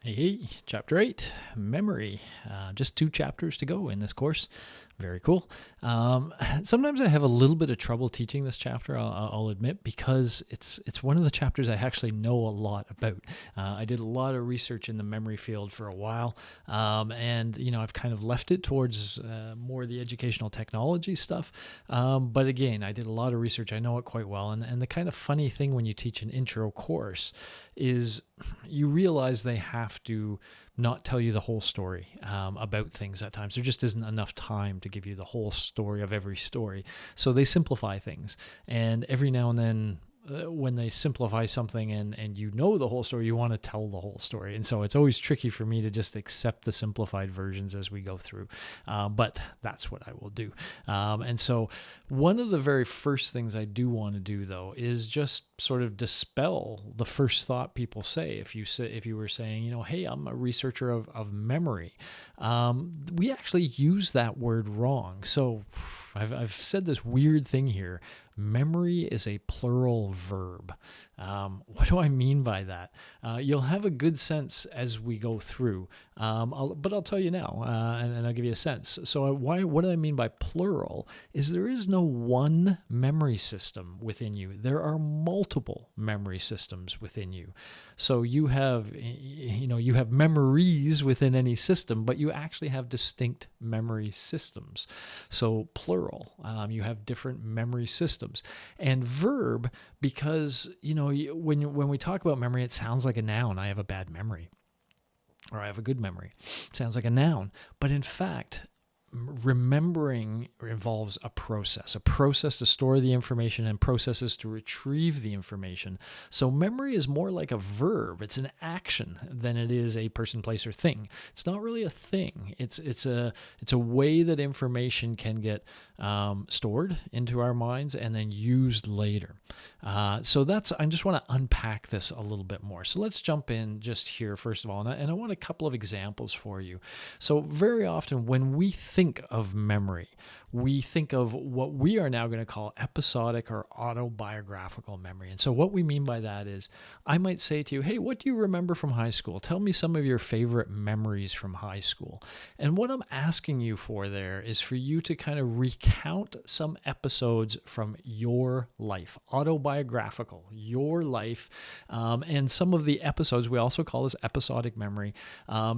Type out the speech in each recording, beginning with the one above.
Hey, chapter 8, memory. Just 2 chapters to go in this course. Very cool. Sometimes I have a little bit of trouble teaching this chapter, I'll admit, because it's one of the chapters I actually know a lot about. I did a lot of research in the memory field for a while, and I've kind of left it towards more the educational technology stuff. But again, I did a lot of research. I know it quite well, and the kind of funny thing when you teach an intro course is you realize they have to not tell you the whole story about things at times. There just isn't enough time to give you the whole story of every story. So they simplify things. And every now and then, when they simplify something and you know the whole story, you want to tell the whole story. And so it's always tricky for me to just accept the simplified versions as we go through. But that's what I will do. And so one of the very first things I do want to do, though, is just sort of dispel the first thought people say. If you were saying, hey, I'm a researcher of memory, we actually use that word wrong. So I've said this weird thing here. Memory is a plural verb. What do I mean by that? You'll have a good sense as we go through, but I'll tell you now, and I'll give you a sense. So what do I mean by plural is there is no one memory system within you. There are multiple memory systems within you. So you have memories within any system, but you actually have distinct memory systems. So plural, you have different memory systems. And verb, because when we talk about memory, it sounds like a noun. I have a bad memory, or I have a good memory. It sounds like a noun, but in fact, remembering involves a process to store the information and processes to retrieve the information. So memory is more like a verb. It's an action than it is a person, place, or thing. It's not really a thing. It's a way that information can get stored into our minds and then used later. I just want to unpack this a little bit more. So let's jump in just here first of all, and I want a couple of examples for you. So very often when we think of memory, we think of what we are now going to call episodic or autobiographical memory. And so what we mean by that is I might say to you, hey, what do you remember from high school? Tell me some of your favorite memories from high school. And what I'm asking you for there is for you to kind of recount some episodes from your life, autobiographical, your life. And some of the episodes we also call this episodic memory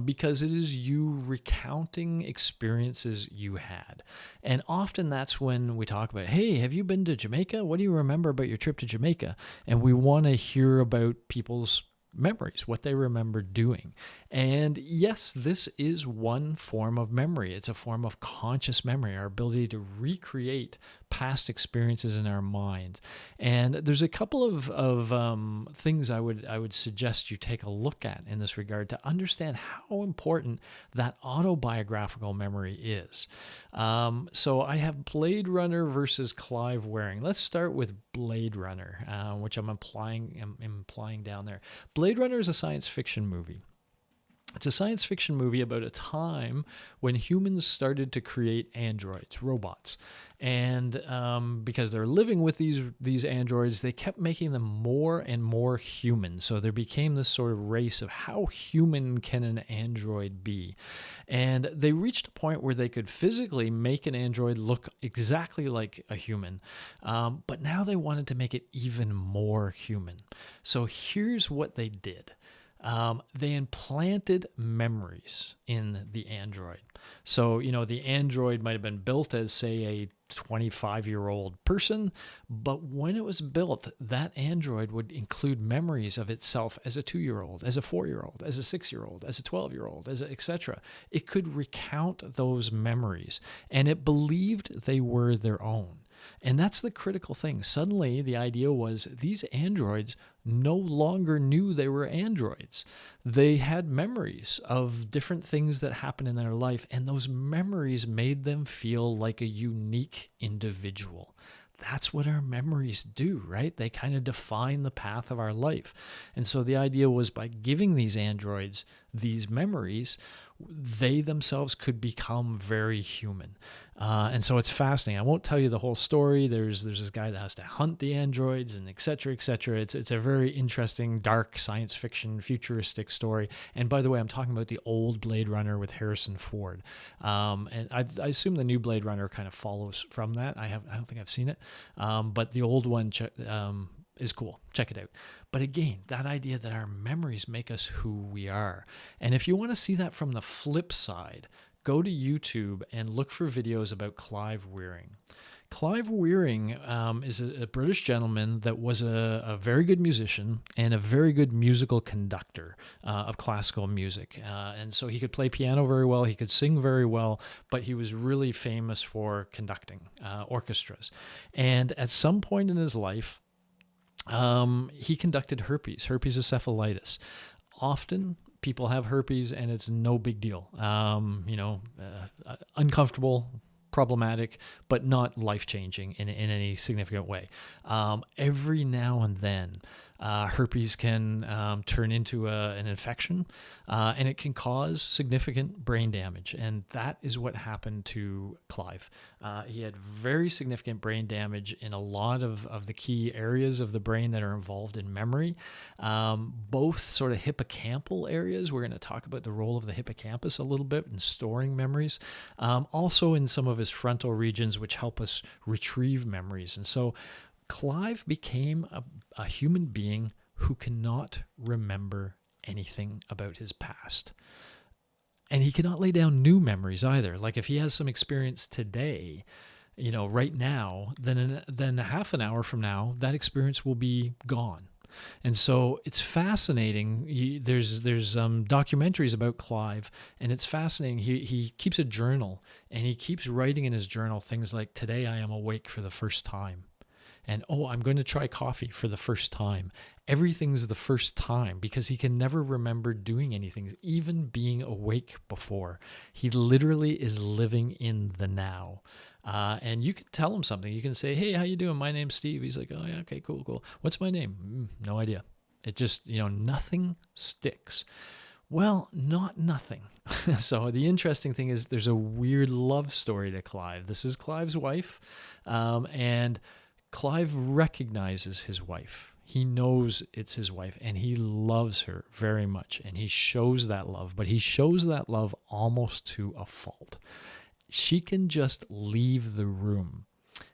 because it is you recounting experiences you had. And often that's when we talk about, hey, have you been to Jamaica? What do you remember about your trip to Jamaica? And we want to hear about people's memories, what they remember doing. And yes, this is one form of memory. It's a form of conscious memory, our ability to recreate past experiences in our minds. And there's a couple of things I would suggest you take a look at in this regard to understand how important that autobiographical memory is. So I have Blade Runner versus Clive Waring. Let's start with Blade Runner, which I'm implying down there. Blade Runner is a science fiction movie. It's a science fiction movie about a time when humans started to create androids, robots. And because they're living with these androids, they kept making them more and more human. So there became this sort of race of how human can an android be. And they reached a point where they could physically make an android look exactly like a human. But now they wanted to make it even more human. So here's what they did. They implanted memories in the android. So, the android might have been built as, say, a 25-year-old person, but when it was built, that android would include memories of itself as a 2-year-old, as a 4-year-old, as a 6-year-old, as a 12-year-old, etc. It could recount those memories, and it believed they were their own. And that's the critical thing. Suddenly, the idea was these androids no longer knew they were androids. They had memories of different things that happened in their life, and those memories made them feel like a unique individual. That's what our memories do, right? They kind of define the path of our life. And so the idea was by giving these androids these memories, they themselves could become very human. And so it's fascinating. I won't tell you the whole story. There's this guy that has to hunt the androids and et cetera, et cetera. It's a very interesting, dark science fiction, futuristic story. And by the way, I'm talking about the old Blade Runner with Harrison Ford. And I assume the new Blade Runner kind of follows from that. I don't think I've seen it. But the old one is cool. Check it out. But again, that idea that our memories make us who we are. And if you want to see that from the flip side, go to YouTube and look for videos about Clive Wearing. Clive Wearing is a British gentleman that was a very good musician and a very good musical conductor of classical music. And so he could play piano very well, he could sing very well, but he was really famous for conducting orchestras. And at some point in his life, he conducted herpes encephalitis. Often people have herpes and it's no big deal. Uncomfortable, problematic, but not life-changing in any significant way. Every now and then, herpes can turn into an infection, and it can cause significant brain damage. And that is what happened to Clive. He had very significant brain damage in a lot of the key areas of the brain that are involved in memory, both sort of hippocampal areas. We're going to talk about the role of the hippocampus a little bit in storing memories, also in some of his frontal regions, which help us retrieve memories. And so Clive became a human being who cannot remember anything about his past. And he cannot lay down new memories either. Like if he has some experience today, right now, then half an hour from now, that experience will be gone. And so it's fascinating. There's documentaries about Clive, and it's fascinating. He keeps a journal, and he keeps writing in his journal things like, today I am awake for the first time. And, I'm going to try coffee for the first time. Everything's the first time because he can never remember doing anything, even being awake before. He literally is living in the now. And you can tell him something. You can say, hey, how you doing? My name's Steve. He's like, oh, yeah, okay, cool. What's my name? No idea. It just, nothing sticks. Well, not nothing. So the interesting thing is there's a weird love story to Clive. This is Clive's wife, and Clive recognizes his wife. He knows it's his wife, and he loves her very much, and he shows that love, but he shows that love almost to a fault. She can just leave the room,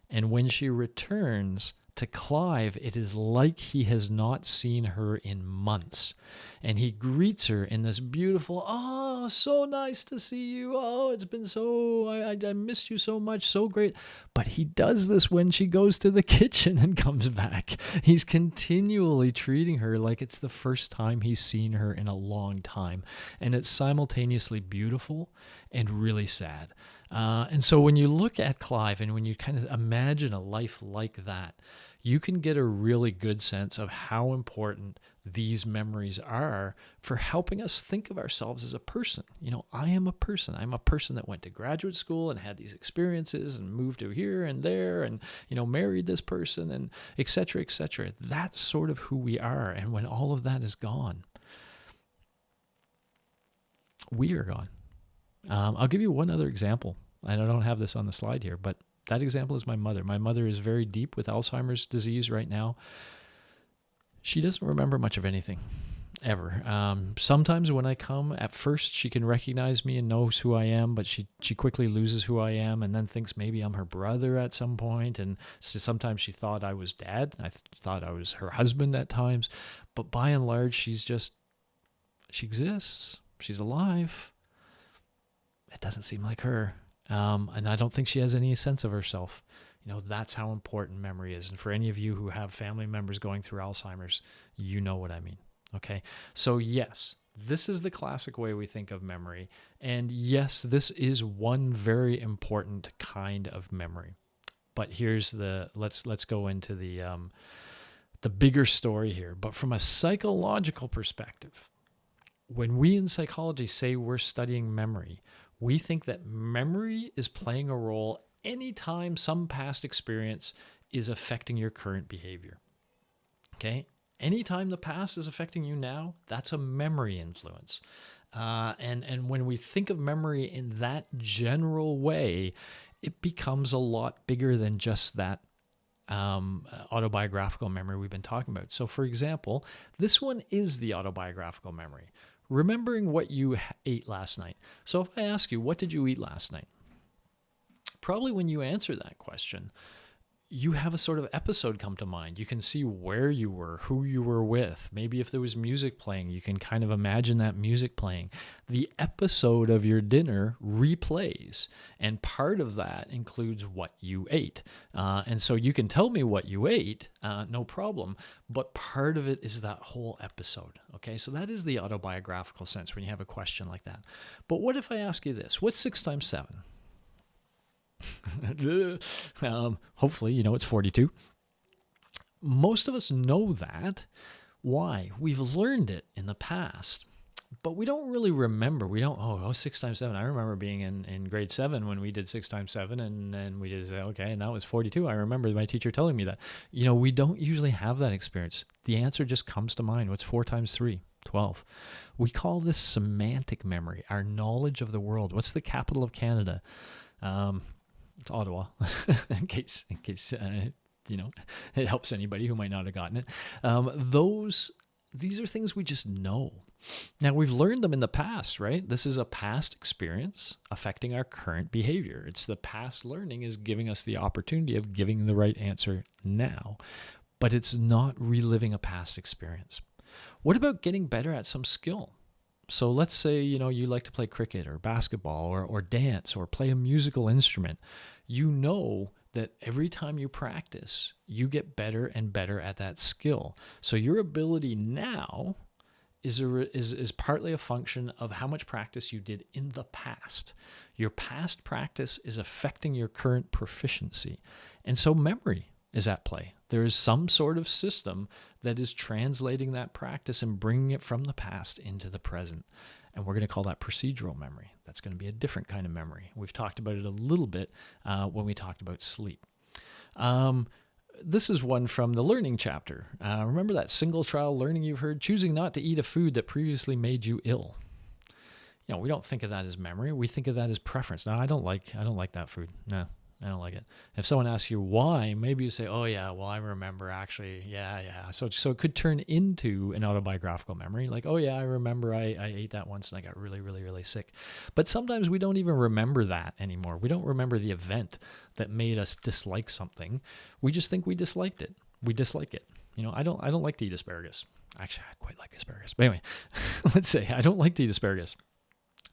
and when she returns to Clive, it is like he has not seen her in months. And he greets her in this beautiful, oh, so nice to see you. Oh, it's been I missed you so much. So great. But he does this when she goes to the kitchen and comes back. He's continually treating her like it's the first time he's seen her in a long time. And it's simultaneously beautiful and really sad. And so when you look at Clive and when you kind of imagine a life like that, you can get a really good sense of how important these memories are for helping us think of ourselves as a person. I am a person. I'm a person that went to graduate school and had these experiences and moved to here and there and, married this person and et cetera, et cetera. That's sort of who we are. And when all of that is gone, we are gone. I'll give you one other example. I don't have this on the slide here, but that example is my mother. My mother is very deep with Alzheimer's disease right now. She doesn't remember much of anything, ever. Sometimes when I come, at first she can recognize me and knows who I am, but she quickly loses who I am and then thinks maybe I'm her brother at some point. And so sometimes she thought I was dad. I thought I was her husband at times. But by and large, she exists. She's alive. It doesn't seem like her. And I don't think she has any sense of herself. That's how important memory is. And for any of you who have family members going through Alzheimer's, you know what I mean. Okay. So yes, this is the classic way we think of memory. And yes, this is one very important kind of memory. But here's let's go into the bigger story here. But from a psychological perspective, when we in psychology say we're studying memory, we think that memory is playing a role anytime some past experience is affecting your current behavior. Okay? Anytime the past is affecting you now, that's a memory influence. And when we think of memory in that general way, it becomes a lot bigger than just that autobiographical memory we've been talking about. So, for example, this one is the autobiographical memory. Remembering what you ate last night. So if I ask you, what did you eat last night? Probably when you answer that question, you have a sort of episode come to mind. You can see where you were, who you were with. Maybe if there was music playing, you can kind of imagine that music playing. The episode of your dinner replays, and part of that includes what you ate. And so you can tell me what you ate, no problem, but part of it is that whole episode. Okay, so that is the autobiographical sense when you have a question like that. But what if I ask you this? What's 6 times 7? Hopefully, you know it's 42. Most of us know that. Why? We've learned it in the past, but we don't really remember. We don't, 6 times 7. I remember being in grade 7 when we did 6 times 7, and then we just say, okay, and that was 42. I remember my teacher telling me that. You know, we don't usually have that experience. The answer just comes to mind. What's 4 times 3? 12. We call this semantic memory, our knowledge of the world. What's the capital of Canada? It's Ottawa, in case you know, it helps anybody who might not have gotten it. These are things we just know. Now, we've learned them in the past, right? This is a past experience affecting our current behavior. It's the past learning is giving us the opportunity of giving the right answer now, but it's not reliving a past experience. What about getting better at some skill? So let's say, you know, you like to play cricket or basketball or dance or play a musical instrument. You know that every time you practice, you get better and better at that skill. So your ability now is partly a function of how much practice you did in the past. Your past practice is affecting your current proficiency. And so memory is at play. There is some sort of system that is translating that practice and bringing it from the past into the present. And we're going to call that procedural memory. That's going to be a different kind of memory. We've talked about it a little bit when we talked about sleep. This is one from the learning chapter. Remember that single trial learning you've heard? Choosing not to eat a food that previously made you ill. You know, we don't think of that as memory. We think of that as preference. No, I don't like that food. No. I don't like it. If someone asks you why, maybe you say, oh yeah, well, I remember actually, yeah. So it could turn into an autobiographical memory. Like, oh yeah, I remember I ate that once and I got really, really, really sick. But sometimes we don't even remember that anymore. We don't remember the event that made us dislike something. We just think we disliked it. We dislike it. You know, I don't like to eat asparagus. Actually, I quite like asparagus. But anyway, let's say I don't like to eat asparagus.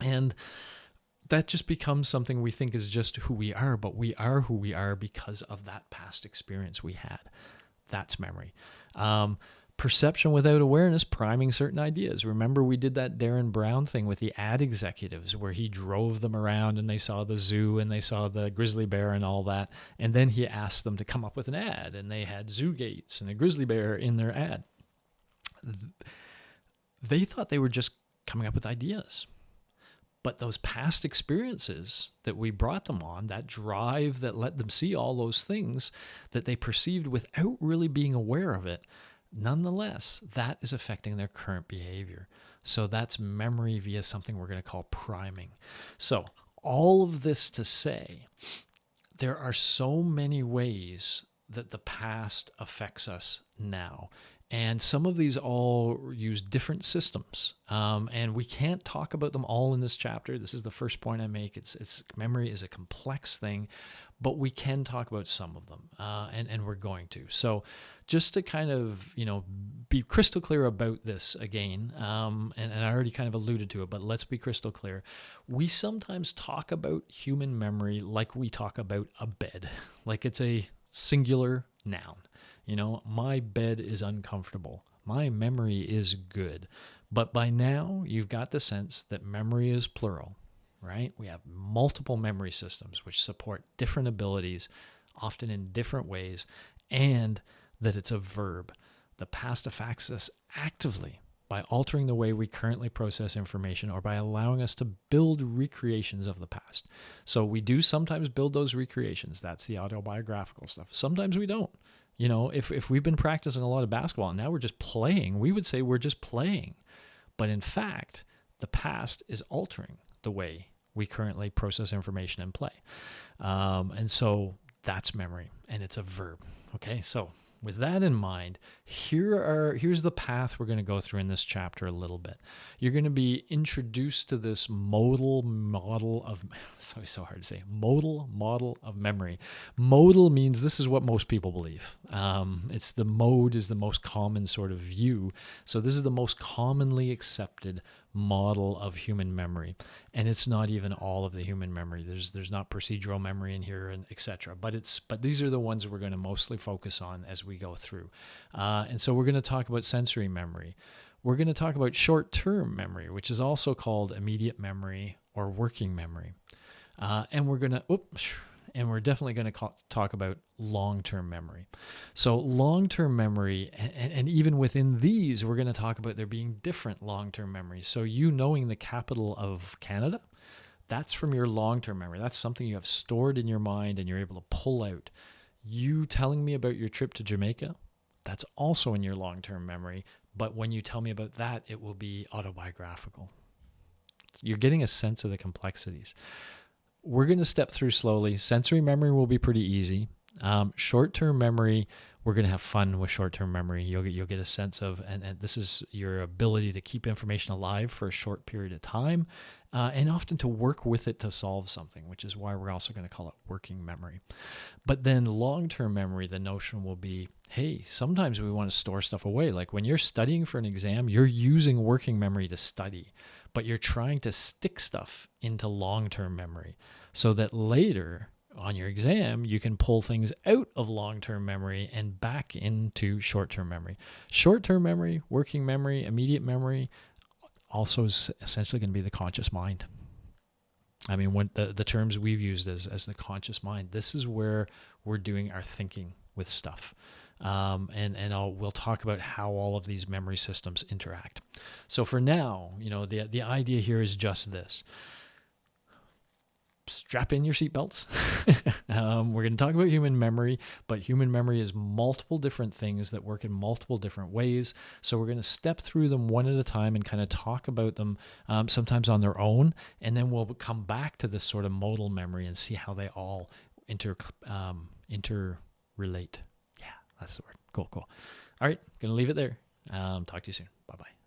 And that just becomes something we think is just who we are, but we are who we are because of that past experience we had. That's memory. Perception without awareness, priming certain ideas. Remember we did that Darren Brown thing with the ad executives where he drove them around and they saw the zoo and they saw the grizzly bear and all that. And then he asked them to come up with an ad and they had zoo gates and a grizzly bear in their ad. They thought they were just coming up with ideas. But those past experiences that we brought them on, that drive that let them see all those things that they perceived without really being aware of it, nonetheless, that is affecting their current behavior. So that's memory via something we're going to call priming. So all of this to say, there are so many ways that the past affects us now. And some of these all use different systems. And we can't talk about them all in this chapter. This is the first point I make. It's memory is a complex thing, but we can talk about some of them. And we're going to. So just to kind of, you know, be crystal clear about this again, and I already kind of alluded to it, but let's be crystal clear. We sometimes talk about human memory like we talk about a bed, like it's a singular noun. You know, my bed is uncomfortable. My memory is good. But by now, you've got the sense that memory is plural, right? We have multiple memory systems which support different abilities, often in different ways, and that it's a verb. The past affects us actively by altering the way we currently process information or by allowing us to build recreations of the past. So we do sometimes build those recreations. That's the autobiographical stuff. Sometimes we don't. You know, if we've been practicing a lot of basketball and now we're just playing, we would say we're just playing. But in fact, the past is altering the way we currently process information and play. And so that's memory, and it's a verb. Okay, so with that in mind, here's the path we're going to go through in this chapter a little bit. You're going to be introduced to this modal model of, sorry, so hard to say, modal model of memory. Modal means this is what most people believe. It's the mode is the most common sort of view. So this is the most commonly accepted model of human memory, and it's not even all of the human memory. There's not procedural memory in here, and etc. But these are the ones we're going to mostly focus on as we go through. And so we're going to talk about sensory memory. We're going to talk about short-term memory, which is also called immediate memory or working memory. And we're definitely going to talk about long-term memory. So long-term memory, and even within these, we're going to talk about there being different long-term memories. So you knowing the capital of Canada, that's from your long-term memory. That's something you have stored in your mind and you're able to pull out. You telling me about your trip to Jamaica, that's also in your long-term memory. But when you tell me about that, it will be autobiographical. You're getting a sense of the complexities. We're going to step through slowly. Sensory memory will be pretty easy. Short-term memory, we're going to have fun with short-term memory. You'll get a sense of, and this is your ability to keep information alive for a short period of time, and often to work with it to solve something, which is why we're also going to call it working memory. But then long-term memory, the notion will be, hey, sometimes we want to store stuff away. Like when you're studying for an exam, you're using working memory to study, but you're trying to stick stuff into long-term memory so that later on your exam, you can pull things out of long-term memory and back into short-term memory. Short-term memory, working memory, immediate memory, also is essentially going to be the conscious mind. I mean, what the terms we've used as the conscious mind, this is where we're doing our thinking with stuff. We'll talk about how all of these memory systems interact. So for now, the idea here is just this. Strap in your seatbelts. We're going to talk about human memory, but human memory is multiple different things that work in multiple different ways. So we're going to step through them one at a time and kind of talk about them sometimes on their own. And then we'll come back to this sort of modal memory and see how they all interrelate. Yeah, that's the word. Cool. All right, going to leave it there. Talk to you soon. Bye-bye.